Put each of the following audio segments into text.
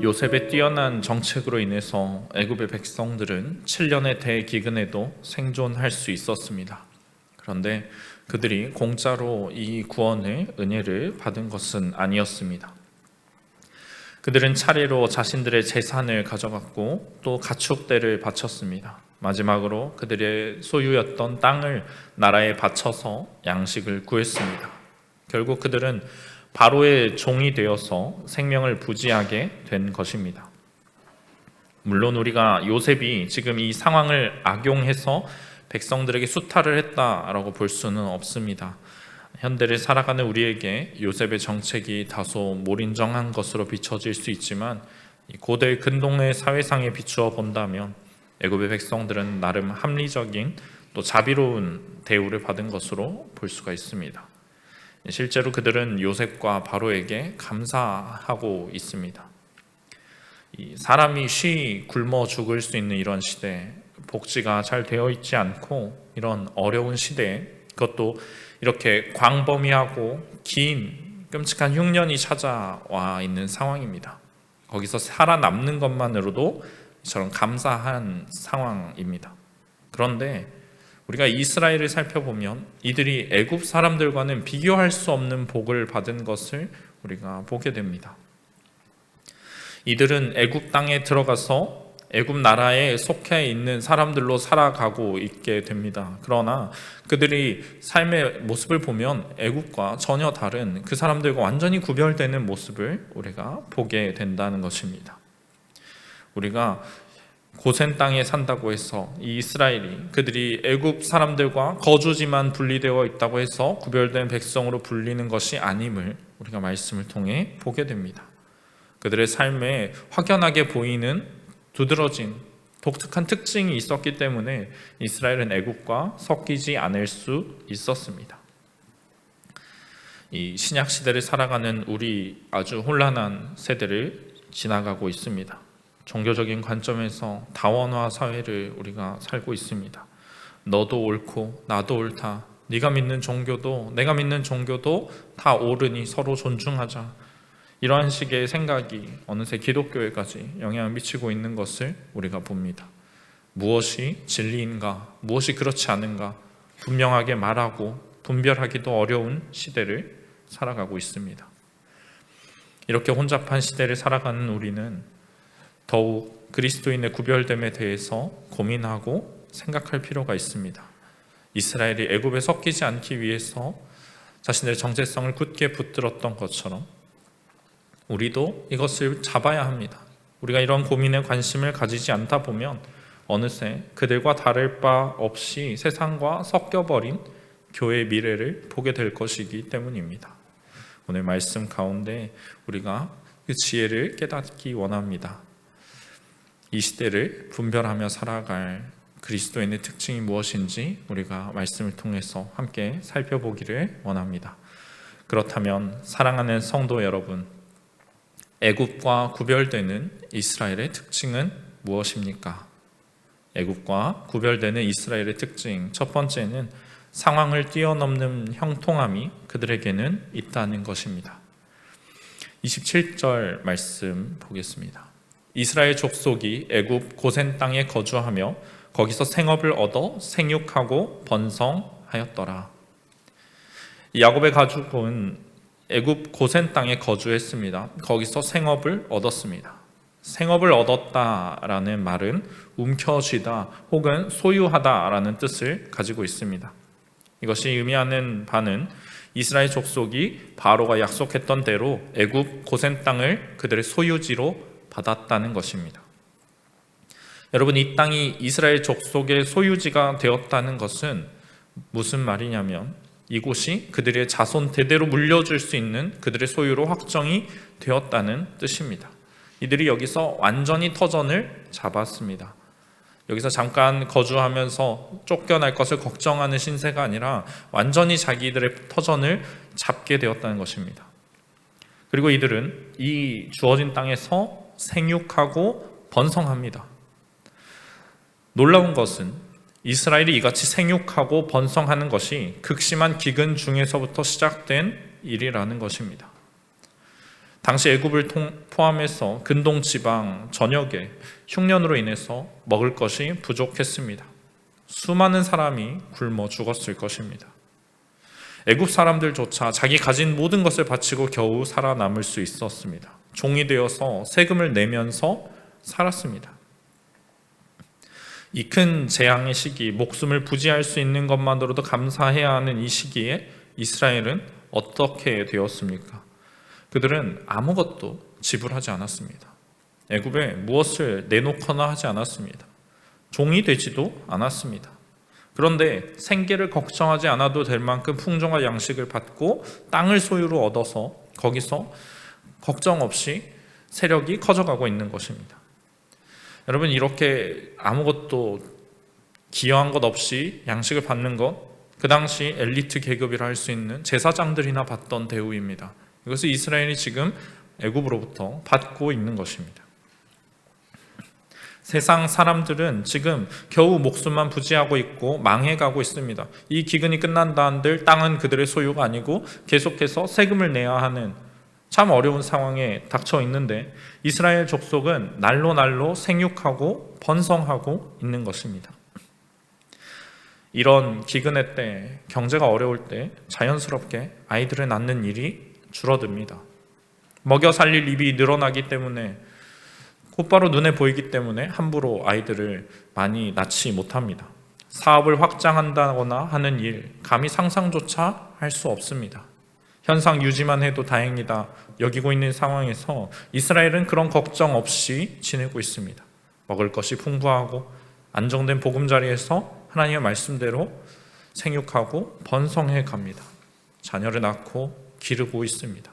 요셉의 뛰어난 정책으로 인해서 애굽의 백성들은 7년의 대기근에도 생존할 수 있었습니다. 그런데 그들이 공짜로 이 구원의 은혜를 받은 것은 아니었습니다. 그들은 차례로 자신들의 재산을 가져갔고 또 가축대를 바쳤습니다. 마지막으로 그들의 소유였던 땅을 나라에 바쳐서 양식을 구했습니다. 결국 그들은 바로의 종이 되어서 생명을 부지하게 된 것입니다. 물론 우리가 요셉이 지금 이 상황을 악용해서 백성들에게 수탈을 했다라고 볼 수는 없습니다. 현대를 살아가는 우리에게 요셉의 정책이 다소 몰인정한 것으로 비춰질 수 있지만 고대 근동의 사회상에 비추어 본다면 애굽의 백성들은 나름 합리적인 또 자비로운 대우를 받은 것으로 볼 수가 있습니다. 실제로 그들은 요셉과 바로에게 감사하고 있습니다. 사람이 쉬 굶어 죽을 수 있는 이런 시대, 복지가 잘 되어 있지 않고 이런 어려운 시대에 그것도 이렇게 광범위하고 긴 끔찍한 흉년이 찾아와 있는 상황입니다. 거기서 살아남는 것만으로도 저런 감사한 상황입니다. 그런데 우리가 이스라엘을 살펴보면 이들이 애굽 사람들과는 비교할 수 없는 복을 받은 것을 우리가 보게 됩니다. 이들은 애굽 땅에 들어가서 애굽 나라에 속해 있는 사람들로 살아가고 있게 됩니다. 그러나 그들이 삶의 모습을 보면 애굽과 전혀 다른 그 사람들과 완전히 구별되는 모습을 우리가 보게 된다는 것입니다. 우리가 고센 땅에 산다고 해서 이 이스라엘이 그들이 애굽 사람들과 거주지만 분리되어 있다고 해서 구별된 백성으로 불리는 것이 아님을 우리가 말씀을 통해 보게 됩니다. 그들의 삶에 확연하게 보이는 두드러진 독특한 특징이 있었기 때문에 이스라엘은 애굽과 섞이지 않을 수 있었습니다. 이 신약 시대를 살아가는 우리 아주 혼란한 세대를 지나가고 있습니다. 종교적인 관점에서 다원화 사회를 우리가 살고 있습니다. 너도 옳고 나도 옳다. 네가 믿는 종교도 내가 믿는 종교도 다 옳으니 서로 존중하자. 이러한 식의 생각이 어느새 기독교에까지 영향을 미치고 있는 것을 우리가 봅니다. 무엇이 진리인가, 무엇이 그렇지 않은가 분명하게 말하고 분별하기도 어려운 시대를 살아가고 있습니다. 이렇게 혼잡한 시대를 살아가는 우리는 더욱 그리스도인의 구별됨에 대해서 고민하고 생각할 필요가 있습니다. 이스라엘이 애굽에 섞이지 않기 위해서 자신들의 정체성을 굳게 붙들었던 것처럼 우리도 이것을 잡아야 합니다. 우리가 이런 고민에 관심을 가지지 않다 보면 어느새 그들과 다를 바 없이 세상과 섞여버린 교회의 미래를 보게 될 것이기 때문입니다. 오늘 말씀 가운데 우리가 그 지혜를 깨닫기 원합니다. 이 시대를 분별하며 살아갈 그리스도인의 특징이 무엇인지 우리가 말씀을 통해서 함께 살펴보기를 원합니다. 그렇다면 사랑하는 성도 여러분, 애굽과 구별되는 이스라엘의 특징은 무엇입니까? 애굽과 구별되는 이스라엘의 특징, 첫 번째는 상황을 뛰어넘는 형통함이 그들에게는 있다는 것입니다. 27절 말씀 보겠습니다. 이스라엘 족속이 애굽 고센 땅에 거주하며 거기서 생업을 얻어 생육하고 번성하였더라. 야곱의 가족은 애굽 고센 땅에 거주했습니다. 거기서 생업을 얻었습니다. 생업을 얻었다라는 말은 움켜쥐다 혹은 소유하다라는 뜻을 가지고 있습니다. 이것이 의미하는 바는 이스라엘 족속이 바로가 약속했던 대로 애굽 고센 땅을 그들의 소유지로 받았다는 것입니다. 여러분, 이 땅이 이스라엘 족속의 소유지가 되었다는 것은 무슨 말이냐면 이곳이 그들의 자손 대대로 물려줄 수 있는 그들의 소유로 확정이 되었다는 뜻입니다. 이들이 여기서 완전히 터전을 잡았습니다. 여기서 잠깐 거주하면서 쫓겨날 것을 걱정하는 신세가 아니라 완전히 자기들의 터전을 잡게 되었다는 것입니다. 그리고 이들은 이 주어진 땅에서 생육하고 번성합니다. 놀라운 것은 이스라엘이 이같이 생육하고 번성하는 것이 극심한 기근 중에서부터 시작된 일이라는 것입니다. 당시 애굽을 포함해서 근동 지방 전역에 흉년으로 인해서 먹을 것이 부족했습니다. 수많은 사람이 굶어 죽었을 것입니다. 애굽 사람들조차 자기 가진 모든 것을 바치고 겨우 살아남을 수 있었습니다. 종이 되어서 세금을 내면서 살았습니다. 이 큰 재앙의 시기, 목숨을 부지할 수 있는 것만으로도 감사해야 하는 이 시기에 이스라엘은 어떻게 되었습니까? 그들은 아무것도 지불하지 않았습니다. 애굽에 무엇을 내놓거나 하지 않았습니다. 종이 되지도 않았습니다. 그런데 생계를 걱정하지 않아도 될 만큼 풍족한 양식을 받고 땅을 소유로 얻어서 거기서 걱정 없이 세력이 커져가고 있는 것입니다. 여러분, 이렇게 아무것도 기여한 것 없이 양식을 받는 것, 그 당시 엘리트 계급이라 할 수 있는 제사장들이나 받던 대우입니다. 이것을 이스라엘이 지금 애굽으로부터 받고 있는 것입니다. 세상 사람들은 지금 겨우 목숨만 부지하고 있고 망해가고 있습니다. 이 기근이 끝난다 한들 땅은 그들의 소유가 아니고 계속해서 세금을 내야 하는 참 어려운 상황에 닥쳐 있는데, 이스라엘 족속은 날로 날로 생육하고 번성하고 있는 것입니다. 이런 기근의 때, 경제가 어려울 때 자연스럽게 아이들을 낳는 일이 줄어듭니다. 먹여 살릴 입이 늘어나기 때문에, 곧바로 눈에 보이기 때문에 함부로 아이들을 많이 낳지 못합니다. 사업을 확장한다거나 하는 일, 감히 상상조차 할 수 없습니다. 현상 유지만 해도 다행이다 여기고 있는 상황에서 이스라엘은 그런 걱정 없이 지내고 있습니다. 먹을 것이 풍부하고 안정된 보금자리에서 하나님의 말씀대로 생육하고 번성해 갑니다. 자녀를 낳고 기르고 있습니다.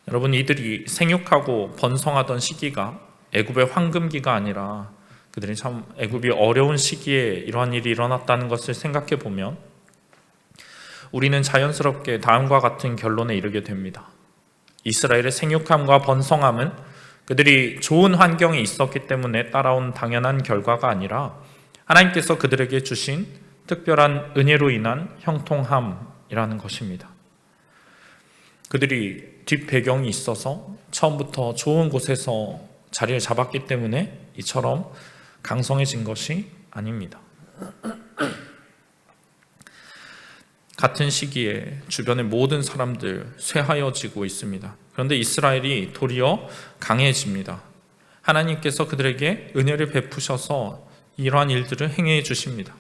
여러분, 이들이 생육하고 번성하던 시기가 애굽의 황금기가 아니라 그들이 참 애굽이 어려운 시기에 이러한 일이 일어났다는 것을 생각해 보면 우리는 자연스럽게 다음과 같은 결론에 이르게 됩니다. 이스라엘의 생육함과 번성함은 그들이 좋은 환경에 있었기 때문에 따라온 당연한 결과가 아니라 하나님께서 그들에게 주신 특별한 은혜로 인한 형통함이라는 것입니다. 그들이 뒷배경이 있어서 처음부터 좋은 곳에서 자리를 잡았기 때문에 이처럼 강성해진 것이 아닙니다. 같은 시기에 주변의 모든 사람들 쇠하여지고 있습니다. 그런데 이스라엘이 도리어 강해집니다. 하나님께서 그들에게 은혜를 베푸셔서 이러한 일들을 행해 주십니다.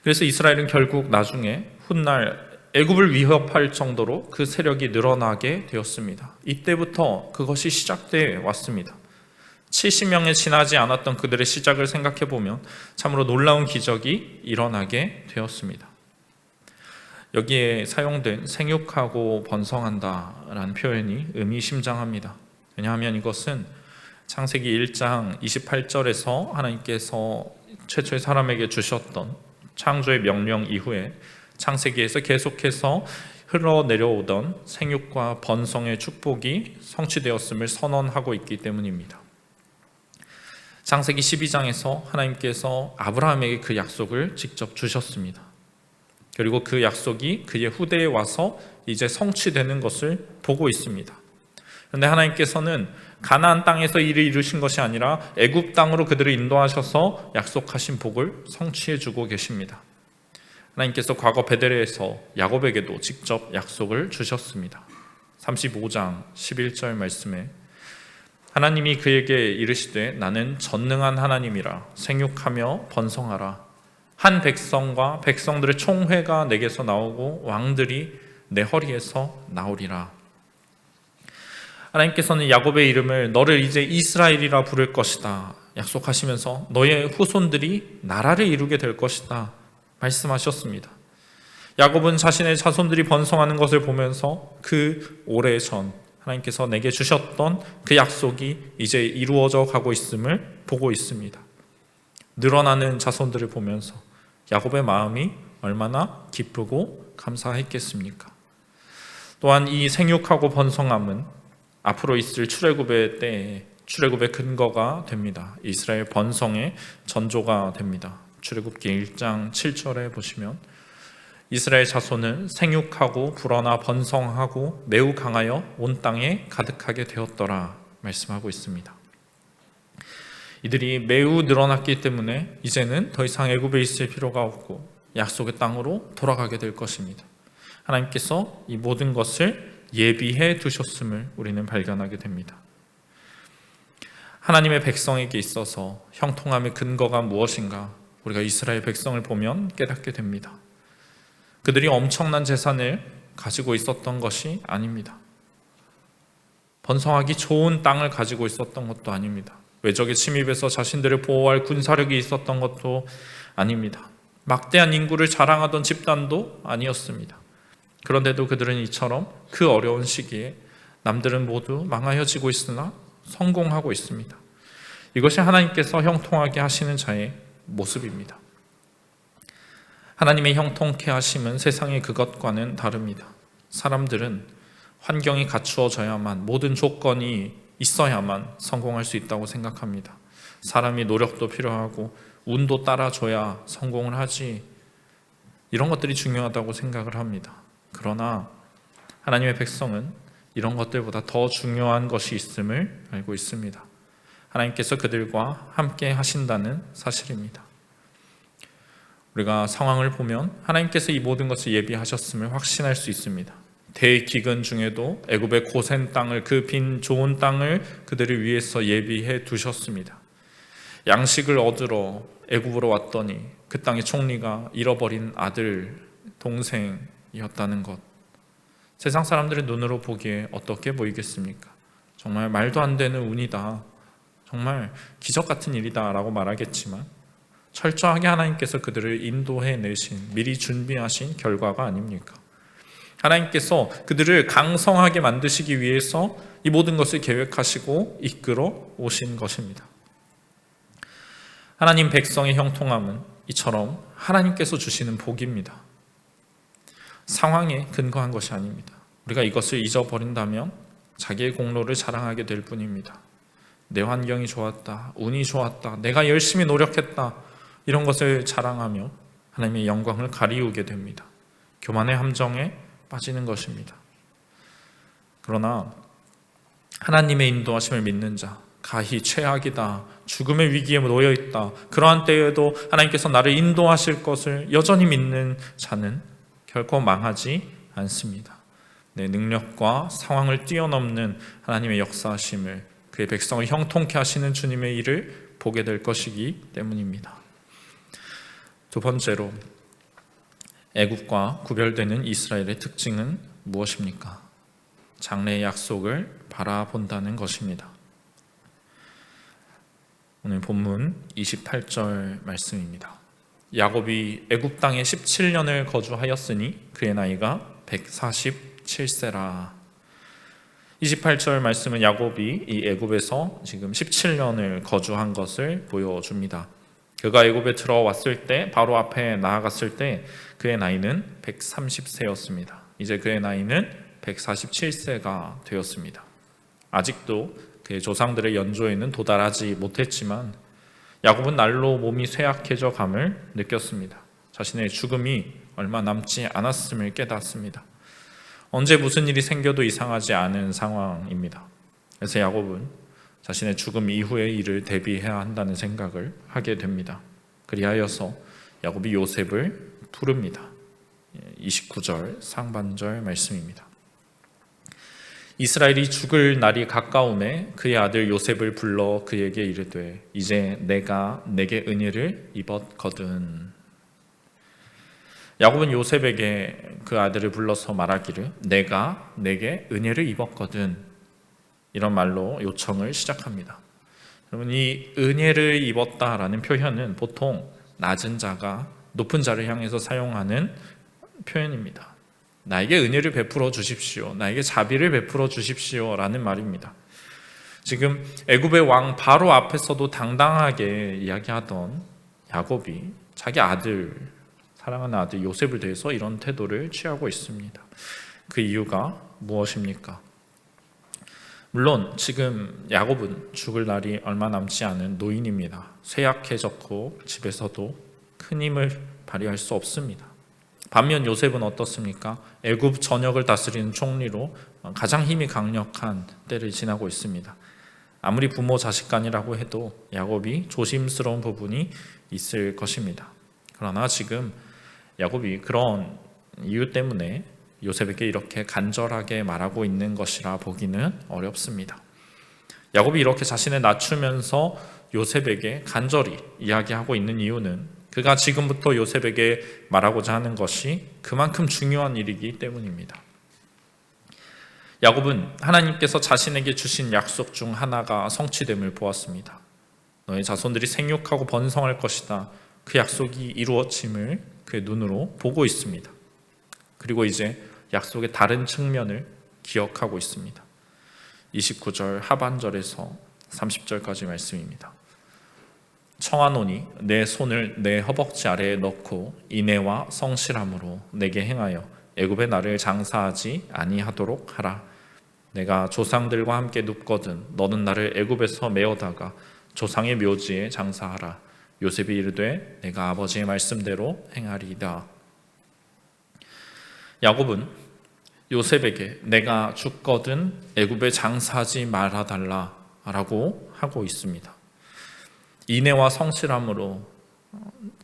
그래서 이스라엘은 결국 나중에 훗날 애굽을 위협할 정도로 그 세력이 늘어나게 되었습니다. 이때부터 그것이 시작되어 왔습니다. 70명에 지나지 않았던 그들의 시작을 생각해 보면 참으로 놀라운 기적이 일어나게 되었습니다. 여기에 사용된 생육하고 번성한다라는 표현이 의미심장합니다. 왜냐하면 이것은 창세기 1장 28절에서 하나님께서 최초의 사람에게 주셨던 창조의 명령 이후에 창세기에서 계속해서 흘러내려오던 생육과 번성의 축복이 성취되었음을 선언하고 있기 때문입니다. 창세기 12장에서 하나님께서 아브라함에게 그 약속을 직접 주셨습니다. 그리고 그 약속이 그의 후대에 와서 이제 성취되는 것을 보고 있습니다. 그런데 하나님께서는 가나안 땅에서 일을 이루신 것이 아니라 애굽 땅으로 그들을 인도하셔서 약속하신 복을 성취해 주고 계십니다. 하나님께서 과거 베델에서 야곱에게도 직접 약속을 주셨습니다. 35장 11절 말씀에 하나님이 그에게 이르시되 나는 전능한 하나님이라 생육하며 번성하라. 한 백성과 백성들의 총회가 내게서 나오고 왕들이 내 허리에서 나오리라. 하나님께서는 야곱의 이름을 너를 이제 이스라엘이라 부를 것이다 약속하시면서 너의 후손들이 나라를 이루게 될 것이다 말씀하셨습니다. 야곱은 자신의 자손들이 번성하는 것을 보면서 그 오래전 하나님께서 내게 주셨던 그 약속이 이제 이루어져 가고 있음을 보고 있습니다. 늘어나는 자손들을 보면서 야곱의 마음이 얼마나 기쁘고 감사했겠습니까? 또한 이 생육하고 번성함은 앞으로 있을 출애굽의 때에 출애굽의 근거가 됩니다. 이스라엘 번성의 전조가 됩니다. 출애굽기 1장 7절에 보시면 이스라엘 자손은 생육하고 불어나 번성하고 매우 강하여 온 땅에 가득하게 되었더라 말씀하고 있습니다. 이들이 매우 늘어났기 때문에 이제는 더 이상 애굽에 있을 필요가 없고 약속의 땅으로 돌아가게 될 것입니다. 하나님께서 이 모든 것을 예비해 두셨음을 우리는 발견하게 됩니다. 하나님의 백성에게 있어서 형통함의 근거가 무엇인가 우리가 이스라엘 백성을 보면 깨닫게 됩니다. 그들이 엄청난 재산을 가지고 있었던 것이 아닙니다. 번성하기 좋은 땅을 가지고 있었던 것도 아닙니다. 외적의 침입에서 자신들을 보호할 군사력이 있었던 것도 아닙니다. 막대한 인구를 자랑하던 집단도 아니었습니다. 그런데도 그들은 이처럼 그 어려운 시기에 남들은 모두 망하여지고 있으나 성공하고 있습니다. 이것이 하나님께서 형통하게 하시는 자의 모습입니다. 하나님의 형통케 하심은 세상의 그것과는 다릅니다. 사람들은 환경이 갖추어져야만, 모든 조건이 있어야만 성공할 수 있다고 생각합니다. 사람이 노력도 필요하고 운도 따라줘야 성공을 하지, 이런 것들이 중요하다고 생각을 합니다. 그러나 하나님의 백성은 이런 것들보다 더 중요한 것이 있음을 알고 있습니다. 하나님께서 그들과 함께 하신다는 사실입니다. 우리가 상황을 보면 하나님께서 이 모든 것을 예비하셨음을 확신할 수 있습니다. 대기근 중에도 애굽의 고센 땅을, 그 빈 좋은 땅을 그들을 위해서 예비해 두셨습니다. 양식을 얻으러 애굽으로 왔더니 그 땅의 총리가 잃어버린 아들, 동생이었다는 것, 세상 사람들의 눈으로 보기에 어떻게 보이겠습니까? 정말 말도 안 되는 운이다, 정말 기적 같은 일이다 라고 말하겠지만 철저하게 하나님께서 그들을 인도해 내신, 미리 준비하신 결과가 아닙니까? 하나님께서 그들을 강성하게 만드시기 위해서 이 모든 것을 계획하시고 이끌어 오신 것입니다. 하나님 백성의 형통함은 이처럼 하나님께서 주시는 복입니다. 상황에 근거한 것이 아닙니다. 우리가 이것을 잊어버린다면 자기의 공로를 자랑하게 될 뿐입니다. 내 환경이 좋았다, 운이 좋았다, 내가 열심히 노력했다, 이런 것을 자랑하며 하나님의 영광을 가리우게 됩니다. 교만의 함정에 빠지는 것입니다. 그러나 하나님의 인도하심을 믿는 자, 가히 최악이다, 죽음의 위기에 놓여 있다, 그러한 때에도 하나님께서 나를 인도하실 것을 여전히 믿는 자는 결코 망하지 않습니다. 내 능력과 상황을 뛰어넘는 하나님의 역사하심을, 그의 백성을 형통케 하시는 주님의 일을 보게 될 것이기 때문입니다. 두 번째로, 애굽과 구별되는 이스라엘의 특징은 무엇입니까? 장래의 약속을 바라본다는 것입니다. 오늘 본문 28절 말씀입니다. 야곱이 애굽 땅에 17년을 거주하였으니 그의 나이가 147세라. 28절 말씀은 야곱이 이 애굽에서 지금 17년을 거주한 것을 보여줍니다. 그가 애굽에 들어왔을 때, 바로 앞에 나아갔을 때 그의 나이는 130세였습니다. 이제 그의 나이는 147세가 되었습니다. 아직도 그의 조상들의 연조에는 도달하지 못했지만 야곱은 날로 몸이 쇠약해져 감을 느꼈습니다. 자신의 죽음이 얼마 남지 않았음을 깨닫습니다. 언제 무슨 일이 생겨도 이상하지 않은 상황입니다. 그래서 야곱은 자신의 죽음 이후의 일을 대비해야 한다는 생각을 하게 됩니다. 그리하여서 야곱이 요셉을 부릅니다. 29절 상반절 말씀입니다. 이스라엘이 죽을 날이 가까움에 그의 아들 요셉을 불러 그에게 이르되 이제 내가 내게 은혜를 입었거든. 야곱은 요셉에게 그 아들을 불러서 말하기를 내가 내게 은혜를 입었거든, 이런 말로 요청을 시작합니다. 여러분, 이 은혜를 입었다라는 표현은 보통 낮은 자가 높은 자를 향해서 사용하는 표현입니다. 나에게 은혜를 베풀어 주십시오, 나에게 자비를 베풀어 주십시오 라는 말입니다. 지금 애굽의 왕 바로 앞에서도 당당하게 이야기하던 야곱이 자기 아들, 사랑하는 아들 요셉을 대해서 이런 태도를 취하고 있습니다. 그 이유가 무엇입니까? 물론 지금 야곱은 죽을 날이 얼마 남지 않은 노인입니다. 쇠약해졌고 집에서도 큰 힘을 발휘할 수 없습니다. 반면 요셉은 어떻습니까? 애굽 전역을 다스리는 총리로 가장 힘이 강력한 때를 지나고 있습니다. 아무리 부모 자식 간이라고 해도 야곱이 조심스러운 부분이 있을 것입니다. 그러나 지금 야곱이 그런 이유 때문에 요셉에게 이렇게 간절하게 말하고 있는 것이라 보기는 어렵습니다. 야곱이 이렇게 자신을 낮추면서 요셉에게 간절히 이야기하고 있는 이유는 그가 지금부터 요셉에게 말하고자 하는 것이 그만큼 중요한 일이기 때문입니다. 야곱은 하나님께서 자신에게 주신 약속 중 하나가 성취됨을 보았습니다. 너의 자손들이 생육하고 번성할 것이다. 그 약속이 이루어짐을 그의 눈으로 보고 있습니다. 그리고 이제 약속의 다른 측면을 기억하고 있습니다. 29절 하반절에서 30절까지 말씀입니다. 청하노니 내 손을 내 허벅지 아래에 넣고 인애와 성실함으로 내게 행하여 애굽의 나를 장사하지 아니하도록 하라. 내가 조상들과 함께 눕거든 너는 나를 애굽에서 메어다가 조상의 묘지에 장사하라. 요셉이 이르되 내가 아버지의 말씀대로 행하리이다. 야곱은 요셉에게 내가 죽거든 애굽에 장사하지 말아달라라고 하고 있습니다. 인애와 성실함으로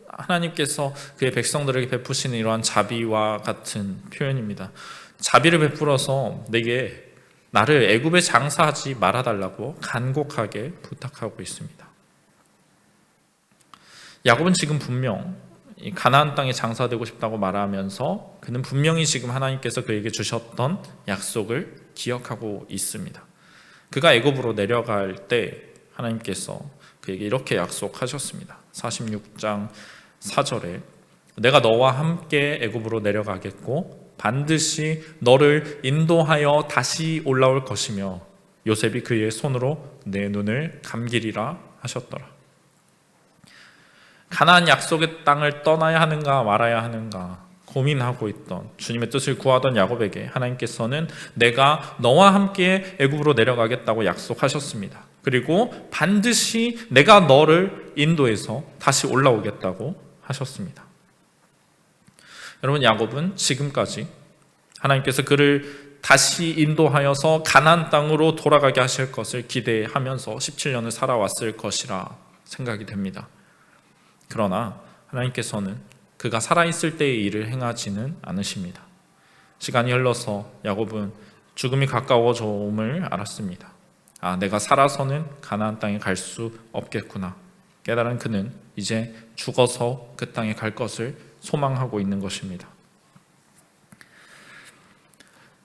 하나님께서 그의 백성들에게 베푸시는 이러한 자비와 같은 표현입니다. 자비를 베풀어서 나를 애굽에 장사하지 말아달라고 간곡하게 부탁하고 있습니다. 야곱은 지금 분명 가나안 땅에 장사되고 싶다고 말하면서 그는 분명히 지금 하나님께서 그에게 주셨던 약속을 기억하고 있습니다. 그가 애굽으로 내려갈 때 하나님께서 그에게 이렇게 약속하셨습니다. 46장 4절에 내가 너와 함께 애굽으로 내려가겠고 반드시 너를 인도하여 다시 올라올 것이며 요셉이 그의 손으로 내 눈을 감기리라 하셨더라. 가나안 약속의 땅을 떠나야 하는가 말아야 하는가 고민하고 있던 주님의 뜻을 구하던 야곱에게 하나님께서는 내가 너와 함께 애굽으로 내려가겠다고 약속하셨습니다. 그리고 반드시 내가 너를 인도해서 다시 올라오겠다고 하셨습니다. 여러분, 야곱은 지금까지 하나님께서 그를 다시 인도하여서 가나안 땅으로 돌아가게 하실 것을 기대하면서 17년을 살아왔을 것이라 생각이 됩니다. 그러나 하나님께서는 그가 살아있을 때의 일을 행하지는 않으십니다. 시간이 흘러서 야곱은 죽음이 가까워져 옴을 알았습니다. 내가 살아서는 가나안 땅에 갈 수 없겠구나 깨달은 그는 이제 죽어서 그 땅에 갈 것을 소망하고 있는 것입니다.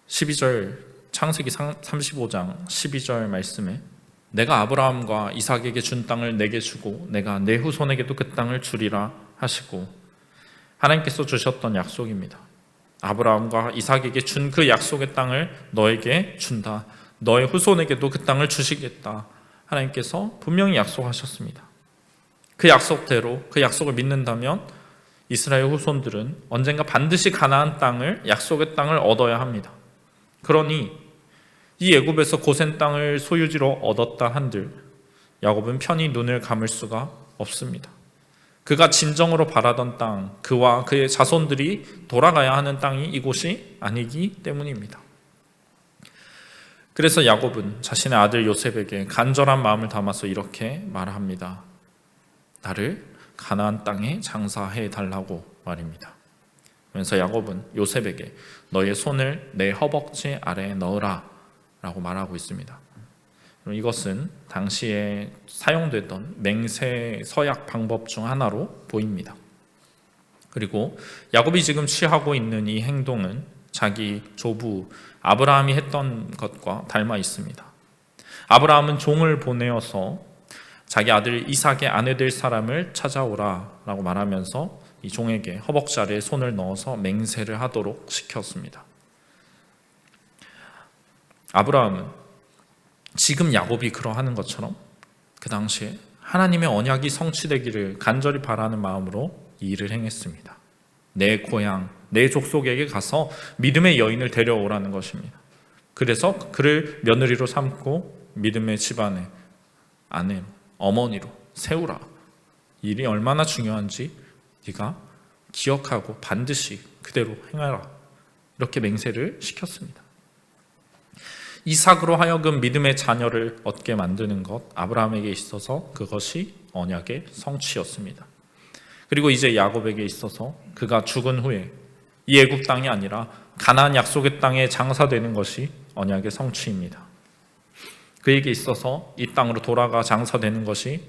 12절 창세기 35장 12절 말씀에 내가 아브라함과 이삭에게 준 땅을 내게 주고 내가 내 후손에게도 그 땅을 주리라 하시고 하나님께서 주셨던 약속입니다. 아브라함과 이삭에게 준 그 약속의 땅을 너에게 준다. 너의 후손에게도 그 땅을 주시겠다. 하나님께서 분명히 약속하셨습니다. 그 약속대로 그 약속을 믿는다면 이스라엘 후손들은 언젠가 반드시 가나안 땅을 약속의 땅을 얻어야 합니다. 그러니 이 애굽에서 고센 땅을 소유지로 얻었다 한들 야곱은 편히 눈을 감을 수가 없습니다. 그가 진정으로 바라던 땅, 그와 그의 자손들이 돌아가야 하는 땅이 이곳이 아니기 때문입니다. 그래서 야곱은 자신의 아들 요셉에게 간절한 마음을 담아서 이렇게 말합니다. 나를 가나안 땅에 장사해 달라고 말입니다. 그래서 야곱은 요셉에게 너의 손을 내 허벅지 아래에 넣으라 라고 말하고 있습니다. 이것은 당시에 사용되던 맹세 서약 방법 중 하나로 보입니다. 그리고 야곱이 지금 취하고 있는 이 행동은 자기 조부 아브라함이 했던 것과 닮아 있습니다. 아브라함은 종을 보내어서 자기 아들 이삭의 아내 될 사람을 찾아오라 라고 말하면서 이 종에게 허벅지 아래에 손을 넣어서 맹세를 하도록 시켰습니다. 아브라함은 지금 야곱이 그러하는 것처럼 그 당시에 하나님의 언약이 성취되기를 간절히 바라는 마음으로 이 일을 행했습니다. 내 고향, 내 족속에게 가서 믿음의 여인을 데려오라는 것입니다. 그래서 그를 며느리로 삼고 믿음의 집안의 아내, 어머니로 세우라. 이 일이 얼마나 중요한지 네가 기억하고 반드시 그대로 행하라. 이렇게 맹세를 시켰습니다. 이삭으로 하여금 믿음의 자녀를 얻게 만드는 것, 아브라함에게 있어서 그것이 언약의 성취였습니다. 그리고 이제 야곱에게 있어서 그가 죽은 후에 이 애굽 땅이 아니라 가나안 약속의 땅에 장사되는 것이 언약의 성취입니다. 그에게 있어서 이 땅으로 돌아가 장사되는 것이,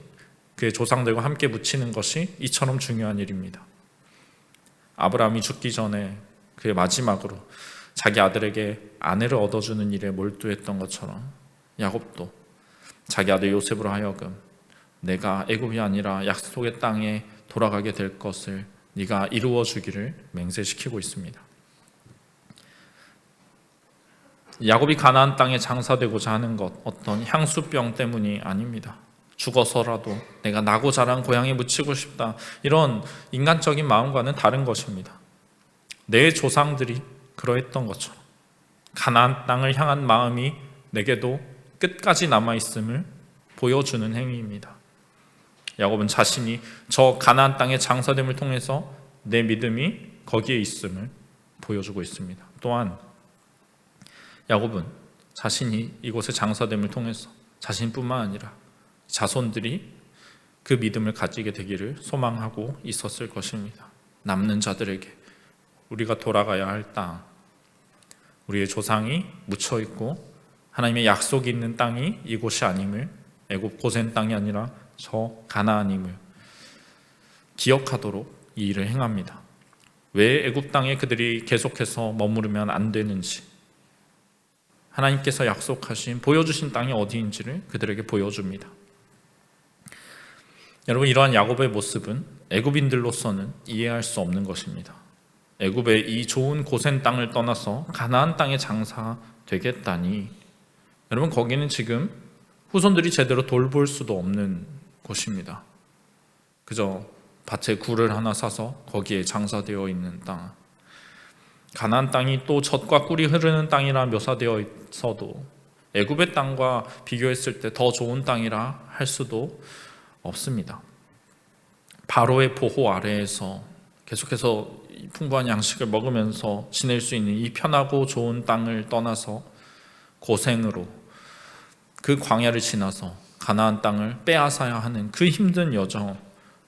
그의 조상들과 함께 묻히는 것이 이처럼 중요한 일입니다. 아브라함이 죽기 전에 그의 마지막으로 자기 아들에게 아내를 얻어주는 일에 몰두했던 것처럼 야곱도 자기 아들 요셉으로 하여금 내가 애굽이 아니라 약속의 땅에 돌아가게 될 것을 네가 이루어 주기를 맹세시키고 있습니다. 야곱이 가나안 땅에 장사되고자 하는 것, 어떤 향수병 때문이 아닙니다. 죽어서라도 내가 나고 자란 고향에 묻히고 싶다, 이런 인간적인 마음과는 다른 것입니다. 내 조상들이 그러했던 것처럼 가나안 땅을 향한 마음이 내게도 끝까지 남아있음을 보여주는 행위입니다. 야곱은 자신이 저 가나안 땅의 장사됨을 통해서 내 믿음이 거기에 있음을 보여주고 있습니다. 또한 야곱은 자신이 이곳의 장사됨을 통해서 자신뿐만 아니라 자손들이 그 믿음을 가지게 되기를 소망하고 있었을 것입니다. 남는 자들에게 우리가 돌아가야 할 땅, 우리의 조상이 묻혀있고 하나님의 약속이 있는 땅이 이곳이 아님을, 애굽 고센 땅이 아니라 저 가나안임을 기억하도록 이 일을 행합니다. 왜 애굽 땅에 그들이 계속해서 머무르면 안 되는지, 하나님께서 약속하신, 보여주신 땅이 어디인지를 그들에게 보여줍니다. 여러분, 이러한 야곱의 모습은 애굽인들로서는 이해할 수 없는 것입니다. 애굽의 이 좋은 고센 땅을 떠나서 가나안 땅에 장사되겠다니, 여러분, 거기는 지금 후손들이 제대로 돌볼 수도 없는 곳입니다. 그저 밭에 굴을 하나 사서 거기에 장사되어 있는 땅, 가나안 땅이 또 젖과 꿀이 흐르는 땅이라 묘사되어 있어도 애굽의 땅과 비교했을 때 더 좋은 땅이라 할 수도 없습니다. 바로의 보호 아래에서 계속해서 풍부한 양식을 먹으면서 지낼 수 있는 이 편하고 좋은 땅을 떠나서 고생으로 그 광야를 지나서 가나안 땅을 빼앗아야 하는 그 힘든 여정,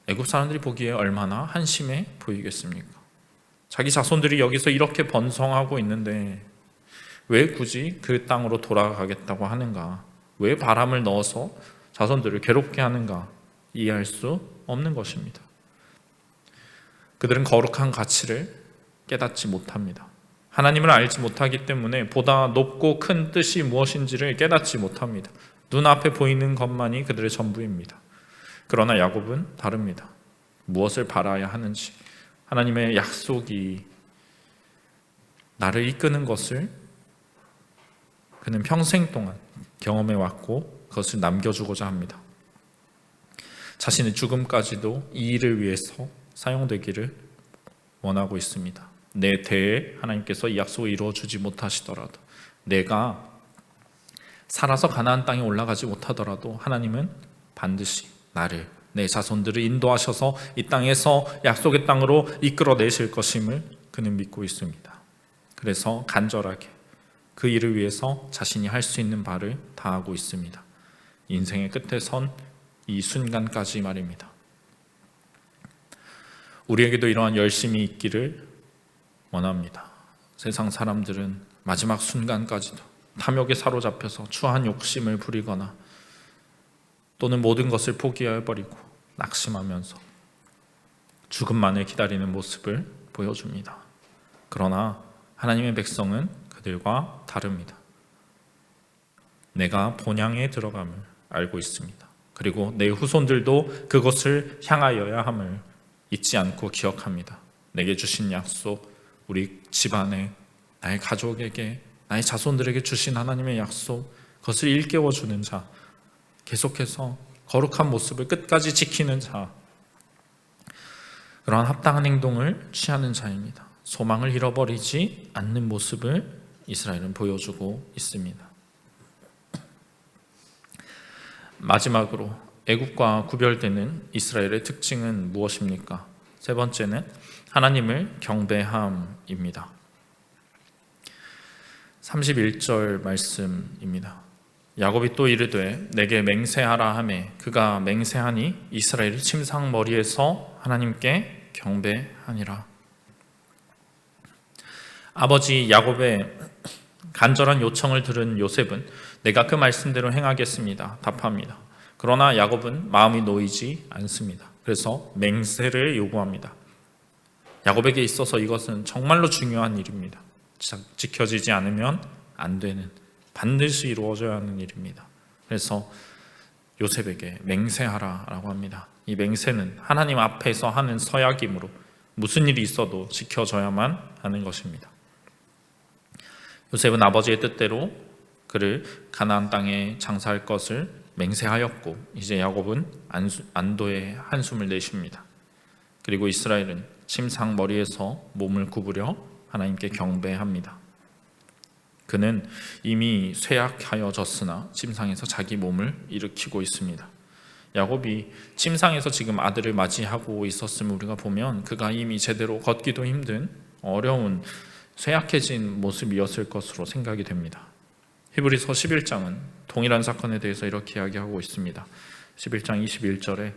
애굽 사람들이 보기에 얼마나 한심해 보이겠습니까? 자기 자손들이 여기서 이렇게 번성하고 있는데 왜 굳이 그 땅으로 돌아가겠다고 하는가? 왜 바람을 넣어서 자손들을 괴롭게 하는가? 이해할 수 없는 것입니다. 그들은 거룩한 가치를 깨닫지 못합니다. 하나님을 알지 못하기 때문에 보다 높고 큰 뜻이 무엇인지를 깨닫지 못합니다. 눈앞에 보이는 것만이 그들의 전부입니다. 그러나 야곱은 다릅니다. 무엇을 바라야 하는지, 하나님의 약속이 나를 이끄는 것을 그는 평생 동안 경험해 왔고 그것을 남겨주고자 합니다. 자신의 죽음까지도 이 일을 위해서 사용되기를 원하고 있습니다. 내 대에 하나님께서 이 약속을 이루어주지 못하시더라도, 내가 살아서 가나안 땅에 올라가지 못하더라도 하나님은 반드시 나를, 내 자손들을 인도하셔서 이 땅에서 약속의 땅으로 이끌어내실 것임을 그는 믿고 있습니다. 그래서 간절하게 그 일을 위해서 자신이 할 수 있는 바를 다하고 있습니다. 인생의 끝에 선 이 순간까지 말입니다. 우리에게도 이러한 열심이 있기를 원합니다. 세상 사람들은 마지막 순간까지도 탐욕에 사로잡혀서 추한 욕심을 부리거나 또는 모든 것을 포기해버리고 낙심하면서 죽음만을 기다리는 모습을 보여줍니다. 그러나 하나님의 백성은 그들과 다릅니다. 내가 본향에 들어감을 알고 있습니다. 그리고 내 후손들도 그것을 향하여야 함을 잊지 않고 기억합니다. 내게 주신 약속, 우리 집안에, 나의 가족에게, 나의 자손들에게 주신 하나님의 약속, 그것을 일깨워주는 자, 계속해서 거룩한 모습을 끝까지 지키는 자, 그러한 합당한 행동을 취하는 자입니다. 소망을 잃어버리지 않는 모습을 이스라엘은 보여주고 있습니다. 마지막으로 애굽과 구별되는 이스라엘의 특징은 무엇입니까? 세 번째는 하나님을 경배함입니다. 31절 말씀입니다. 야곱이 또 이르되 내게 맹세하라 하매 그가 맹세하니 이스라엘이 침상머리에서 하나님께 경배하니라. 아버지 야곱의 간절한 요청을 들은 요셉은 내가 그 말씀대로 행하겠습니다 답합니다. 그러나 야곱은 마음이 놓이지 않습니다. 그래서 맹세를 요구합니다. 야곱에게 있어서 이것은 정말로 중요한 일입니다. 지켜지지 않으면 안 되는, 반드시 이루어져야 하는 일입니다. 그래서 요셉에게 맹세하라라고 합니다. 이 맹세는 하나님 앞에서 하는 서약이므로 무슨 일이 있어도 지켜져야만 하는 것입니다. 요셉은 아버지의 뜻대로 그를 가나안 땅에 장사할 것을 맹세하였고 이제 야곱은 안도의 한숨을 내쉽니다. 그리고 이스라엘은 침상 머리에서 몸을 구부려 하나님께 경배합니다. 그는 이미 쇠약하여졌으나 침상에서 자기 몸을 일으키고 있습니다. 야곱이 침상에서 지금 아들을 맞이하고 있었음을 우리가 보면 그가 이미 제대로 걷기도 힘든 어려운 쇠약해진 모습이었을 것으로 생각이 됩니다. 히브리서 11장은 동일한 사건에 대해서 이렇게 이야기하고 있습니다. 11장 21절에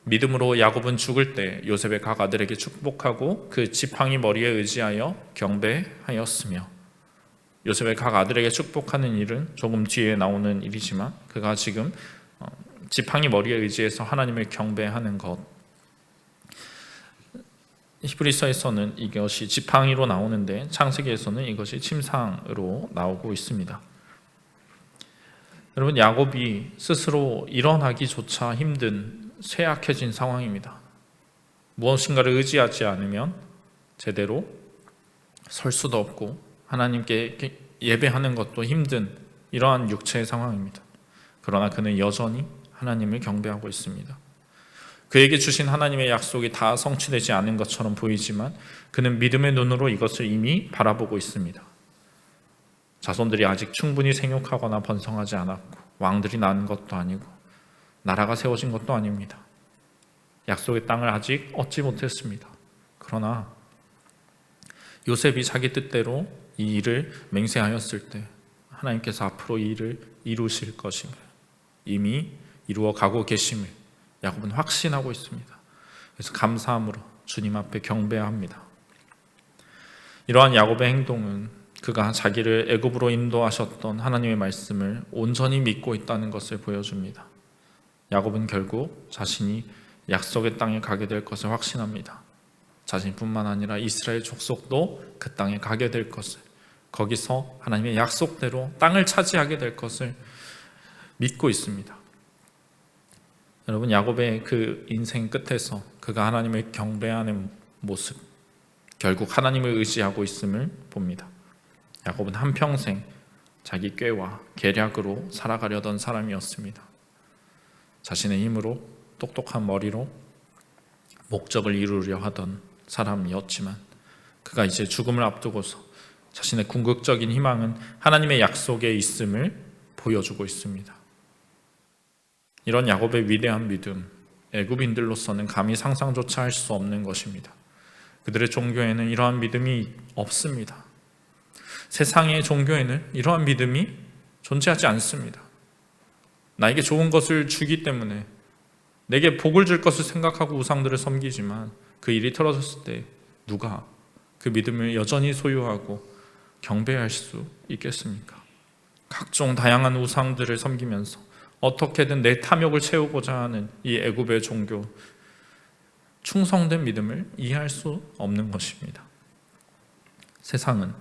믿음으로 야곱은 죽을 때 요셉의 각 아들에게 축복하고 그 지팡이 머리에 의지하여 경배하였으며, 요셉의 각 아들에게 축복하는 일은 조금 뒤에 나오는 일이지만 그가 지금 지팡이 머리에 의지해서 하나님을 경배하는 것, 히브리서에서는 이것이 지팡이로 나오는데 창세기에서는 이것이 침상으로 나오고 있습니다. 여러분, 야곱이 스스로 일어나기조차 힘든 쇠약해진 상황입니다. 무엇인가를 의지하지 않으면 제대로 설 수도 없고 하나님께 예배하는 것도 힘든 이러한 육체의 상황입니다. 그러나 그는 여전히 하나님을 경배하고 있습니다. 그에게 주신 하나님의 약속이 다 성취되지 않은 것처럼 보이지만 그는 믿음의 눈으로 이것을 이미 바라보고 있습니다. 자손들이 아직 충분히 생육하거나 번성하지 않았고 왕들이 낳은 것도 아니고 나라가 세워진 것도 아닙니다. 약속의 땅을 아직 얻지 못했습니다. 그러나 요셉이 자기 뜻대로 이 일을 맹세하였을 때 하나님께서 앞으로 이 일을 이루실 것임을, 이미 이루어 가고 계심을 야곱은 확신하고 있습니다. 그래서 감사함으로 주님 앞에 경배합니다. 이러한 야곱의 행동은 그가 자기를 애굽으로 인도하셨던 하나님의 말씀을 온전히 믿고 있다는 것을 보여줍니다. 야곱은 결국 자신이 약속의 땅에 가게 될 것을 확신합니다. 자신뿐만 아니라 이스라엘 족속도 그 땅에 가게 될 것을, 거기서 하나님의 약속대로 땅을 차지하게 될 것을 믿고 있습니다. 여러분, 야곱의 그 인생 끝에서 그가 하나님을 경배하는 모습, 결국 하나님을 의지하고 있음을 봅니다. 야곱은 한평생 자기 꾀와 계략으로 살아가려던 사람이었습니다. 자신의 힘으로, 똑똑한 머리로 목적을 이루려 하던 사람이었지만 그가 이제 죽음을 앞두고서 자신의 궁극적인 희망은 하나님의 약속에 있음을 보여주고 있습니다. 이런 야곱의 위대한 믿음, 애굽인들로서는 감히 상상조차 할 수 없는 것입니다. 그들의 종교에는 이러한 믿음이 없습니다. 세상의 종교에는 이러한 믿음이 존재하지 않습니다. 나에게 좋은 것을 주기 때문에, 내게 복을 줄 것을 생각하고 우상들을 섬기지만 그 일이 틀어졌을 때 누가 그 믿음을 여전히 소유하고 경배할 수 있겠습니까? 각종 다양한 우상들을 섬기면서 어떻게든 내 탐욕을 채우고자 하는 이 애굽의 종교, 충성된 믿음을 이해할 수 없는 것입니다. 세상은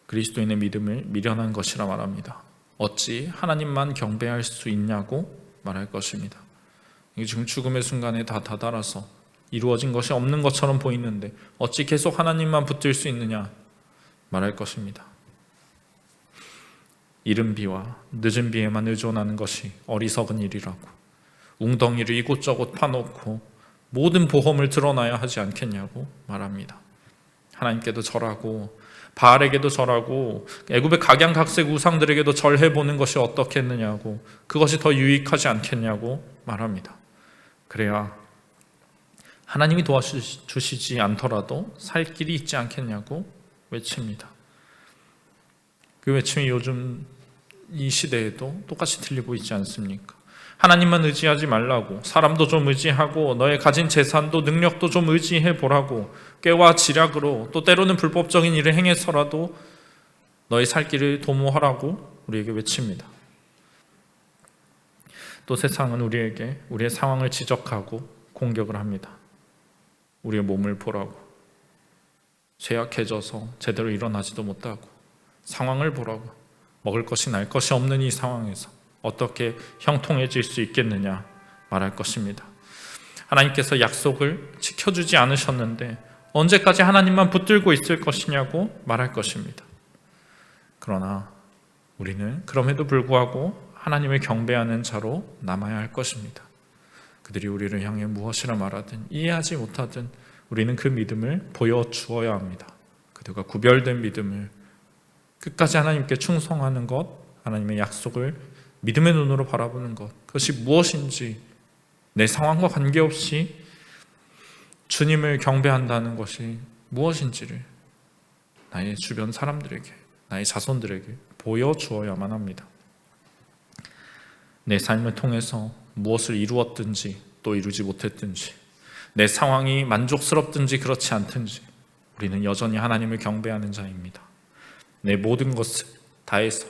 그리스도인의 믿음을 미련한 것이라 말합니다. 어찌 하나님만 경배할 수 있냐고 말할 것입니다. 이게 지금 죽음의 순간에 다 다다라서 이루어진 것이 없는 것처럼 보이는데 어찌 계속 하나님만 붙들 수 있느냐 말할 것입니다. 이른 비와 늦은 비에만 의존하는 것이 어리석은 일이라고, 웅덩이를 이곳저곳 파놓고 모든 보험을 드러나야 하지 않겠냐고 말합니다. 하나님께도 절하고 바알에게도 절하고 애굽의 각양각색 우상들에게도 절해보는 것이 어떻겠느냐고, 그것이 더 유익하지 않겠냐고 말합니다. 그래야 하나님이 도와주시지 않더라도 살 길이 있지 않겠냐고 외칩니다. 그 외침이 요즘 이 시대에도 똑같이 들리고 있지 않습니까? 하나님만 의지하지 말라고, 사람도 좀 의지하고 너의 가진 재산도 능력도 좀 의지해 보라고, 꾀와 지략으로 또 때로는 불법적인 일을 행해서라도 너의 살 길을 도모하라고 우리에게 외칩니다. 또 세상은 우리에게 우리의 상황을 지적하고 공격을 합니다. 우리의 몸을 보라고, 쇠약해져서 제대로 일어나지도 못하고, 상황을 보라고, 먹을 것이 날 것이 없는 이 상황에서 어떻게 형통해질 수 있겠느냐 말할 것입니다. 하나님께서 약속을 지켜주지 않으셨는데 언제까지 하나님만 붙들고 있을 것이냐고 말할 것입니다. 그러나 우리는 그럼에도 불구하고 하나님을 경배하는 자로 남아야 할 것입니다. 그들이 우리를 향해 무엇이라 말하든 이해하지 못하든 우리는 그 믿음을 보여주어야 합니다. 그들과 구별된 믿음을, 끝까지 하나님께 충성하는 것, 하나님의 약속을 믿음의 눈으로 바라보는 것, 그것이 무엇인지, 내 상황과 관계없이 주님을 경배한다는 것이 무엇인지를 나의 주변 사람들에게, 나의 자손들에게 보여주어야만 합니다. 내 삶을 통해서 무엇을 이루었든지 또 이루지 못했든지, 내 상황이 만족스럽든지 그렇지 않든지 우리는 여전히 하나님을 경배하는 자입니다. 내 모든 것을 다해서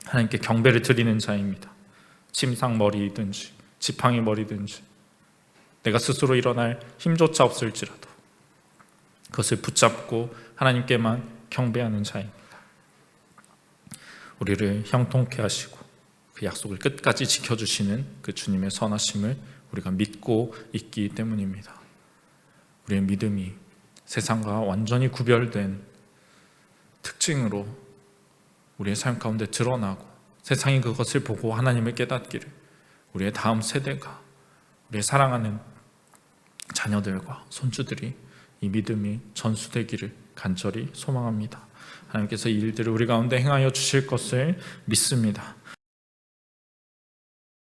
하나님께 경배를 드리는 자입니다. 침상머리이든지 지팡이 머리든지 내가 스스로 일어날 힘조차 없을지라도 그것을 붙잡고 하나님께만 경배하는 자입니다. 우리를 형통케 하시고 그 약속을 끝까지 지켜주시는 그 주님의 선하심을 우리가 믿고 있기 때문입니다. 우리의 믿음이 세상과 완전히 구별된 특징으로 우리의 삶 가운데 드러나고 세상이 그것을 보고 하나님을 깨닫기를 우리의 다음 세대가, 우리의 사랑하는 자녀들과 손주들이 이 믿음이 전수되기를 간절히 소망합니다. 하나님께서 이 일들을 우리 가운데 행하여 주실 것을 믿습니다.